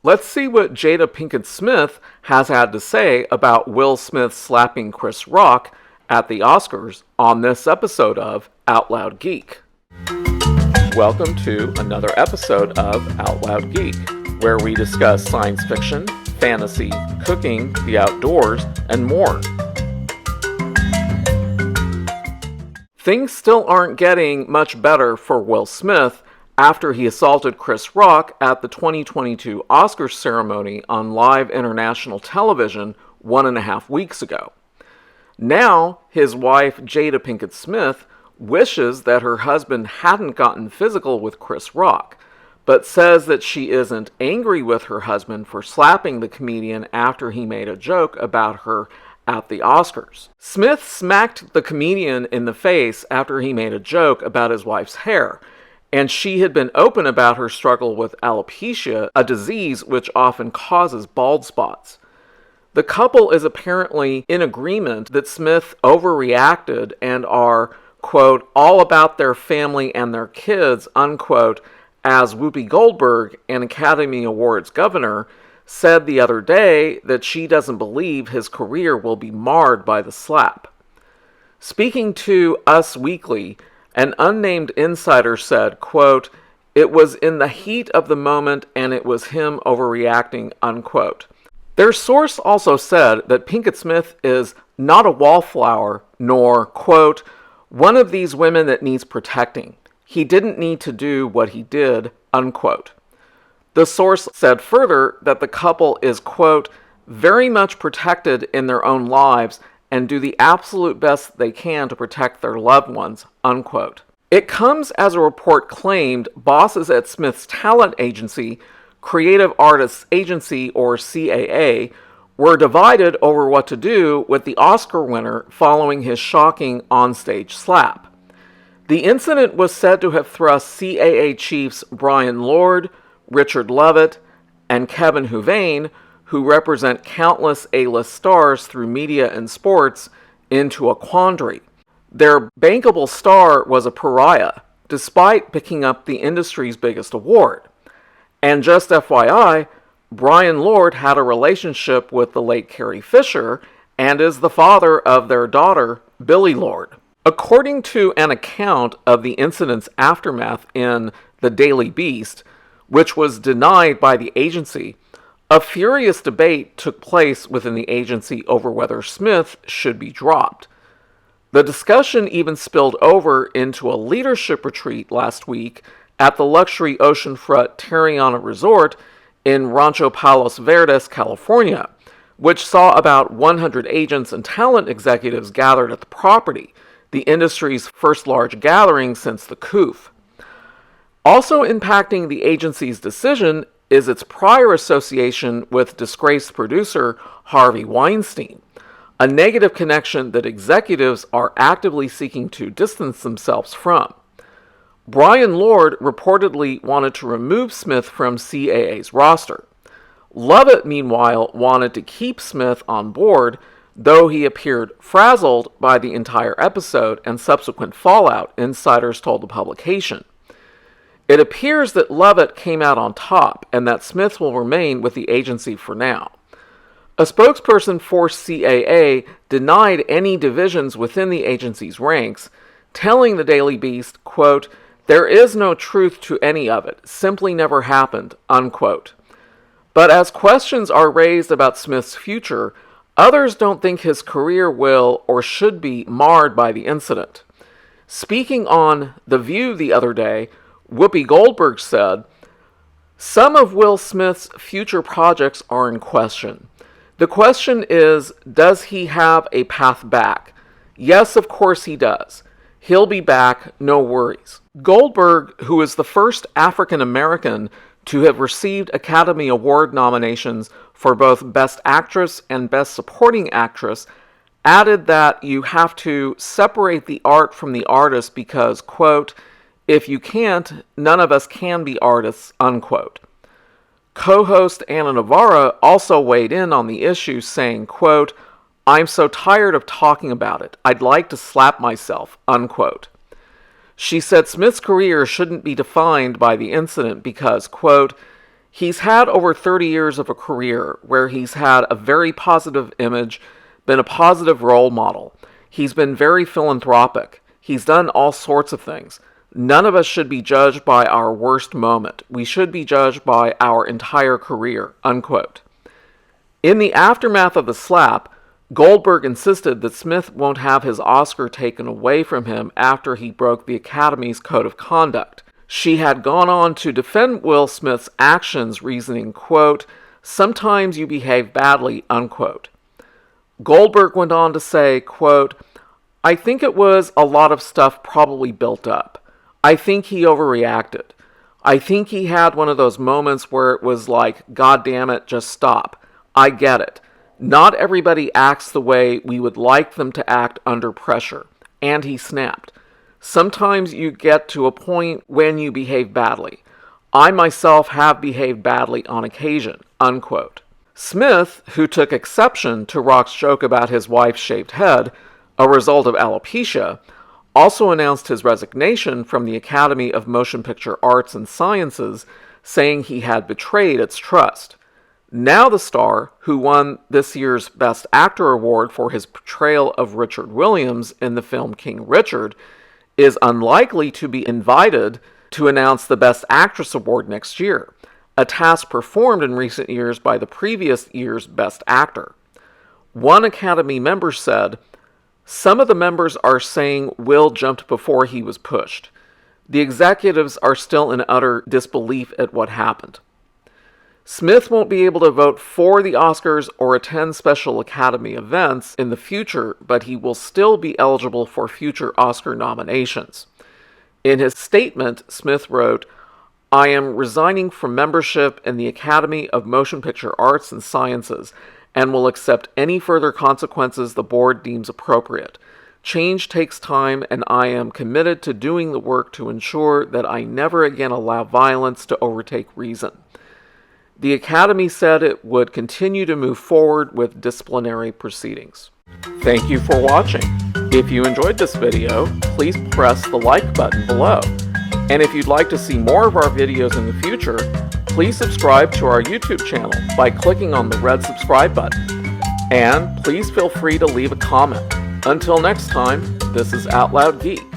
Let's see what Jada Pinkett Smith has had to say about Will Smith slapping Chris Rock at the Oscars on this episode of Out Loud Geek. Welcome to another episode of Out Loud Geek, where we discuss science fiction, fantasy, cooking, the outdoors, and more. Things still aren't getting much better for Will Smith after he assaulted Chris Rock at the 2022 Oscars ceremony on live international television 1.5 weeks ago. Now, his wife, Jada Pinkett Smith, wishes that her husband hadn't gotten physical with Chris Rock, but says that she isn't angry with her husband for slapping the comedian after he made a joke about her at the Oscars. Smith smacked the comedian in the face after he made a joke about his wife's hair, and she had been open about her struggle with alopecia, a disease which often causes bald spots. The couple is apparently in agreement that Smith overreacted and are, quote, all about their family and their kids, unquote, as Whoopi Goldberg, an Academy Awards governor, said the other day that she doesn't believe his career will be marred by the slap. Speaking to Us Weekly, an unnamed insider said, quote, it was in the heat of the moment and it was him overreacting, unquote. Their source also said that Pinkett Smith is not a wallflower, nor, quote, one of these women that needs protecting. He didn't need to do what he did, unquote. The source said further that the couple is, quote, very much protected in their own lives and do the absolute best they can to protect their loved ones, unquote. It comes as a report claimed bosses at Smith's talent agency, Creative Artists Agency, or CAA, were divided over what to do with the Oscar winner following his shocking onstage slap. The incident was said to have thrust CAA chiefs Brian Lord, Richard Lovett, and Kevin Huvane, who represent countless A-list stars through media and sports, into a quandary. Their bankable star was a pariah, despite picking up the industry's biggest award. And just FYI, Brian Lord had a relationship with the late Carrie Fisher and is the father of their daughter, Billie Lord. According to an account of the incident's aftermath in The Daily Beast, which was denied by the agency, a furious debate took place within the agency over whether Smith should be dropped. The discussion even spilled over into a leadership retreat last week at the luxury oceanfront Terrana Resort in Rancho Palos Verdes, California, which saw about 100 agents and talent executives gathered at the property, the industry's first large gathering since the coup. Also impacting the agency's decision is its prior association with disgraced producer Harvey Weinstein, a negative connection that executives are actively seeking to distance themselves from. Brian Lord reportedly wanted to remove Smith from CAA's roster. Lovett, meanwhile, wanted to keep Smith on board, though he appeared frazzled by the entire episode and subsequent fallout, insiders told the publication. It appears that Lovett came out on top and that Smith will remain with the agency for now. A spokesperson for CAA denied any divisions within the agency's ranks, telling the Daily Beast, quote, there is no truth to any of it, simply never happened, unquote. But as questions are raised about Smith's future, others don't think his career will or should be marred by the incident. Speaking on The View the other day, Whoopi Goldberg said, some of Will Smith's future projects are in question. The question is, does he have a path back? Yes, of course he does. He'll be back, no worries. Goldberg, who is the first African American to have received Academy Award nominations for both Best Actress and Best Supporting Actress, added that you have to separate the art from the artist because, quote, if you can't, none of us can be artists, unquote. Co-host Anna Navarro also weighed in on the issue, saying, quote, I'm so tired of talking about it. I'd like to slap myself, unquote. She said Smith's career shouldn't be defined by the incident because, quote, He's had over 30 years of a career where he's had a very positive image, been a positive role model. He's been very philanthropic. He's done all sorts of things. None of us should be judged by our worst moment. We should be judged by our entire career," unquote. In the aftermath of the slap, Goldberg insisted that Smith won't have his Oscar taken away from him after he broke the Academy's code of conduct. She had gone on to defend Will Smith's actions, reasoning, quote, "Sometimes you behave badly," unquote. Goldberg went on to say, quote, "I think it was a lot of stuff probably built up. I think he overreacted. I think he had one of those moments where it was like, God damn it, just stop. I get it. Not everybody acts the way we would like them to act under pressure." And he snapped. "Sometimes you get to a point when you behave badly. I myself have behaved badly on occasion," unquote. Smith, who took exception to Rock's joke about his wife's shaved head, a result of alopecia, also announced his resignation from the Academy of Motion Picture Arts and Sciences, saying he had betrayed its trust. Now the star, who won this year's Best Actor award for his portrayal of Richard Williams in the film King Richard, is unlikely to be invited to announce the Best Actress award next year, a task performed in recent years by the previous year's Best Actor. One Academy member said, "Some of the members are saying Will jumped before he was pushed. The executives are still in utter disbelief at what happened." Smith won't be able to vote for the Oscars or attend special Academy events in the future, but he will still be eligible for future Oscar nominations. In his statement, Smith wrote, "I am resigning from membership in the Academy of Motion Picture Arts and Sciences and will accept any further consequences the board deems appropriate. Change takes time, and I am committed to doing the work to ensure that I never again allow violence to overtake reason." The Academy said it would continue to move forward with disciplinary proceedings. Thank you for watching. If you enjoyed this video, please press the like button below. And if you'd like to see more of our videos in the future, please subscribe to our YouTube channel by clicking on the red subscribe button. And please feel free to leave a comment. Until next time, this is Out Loud Geek.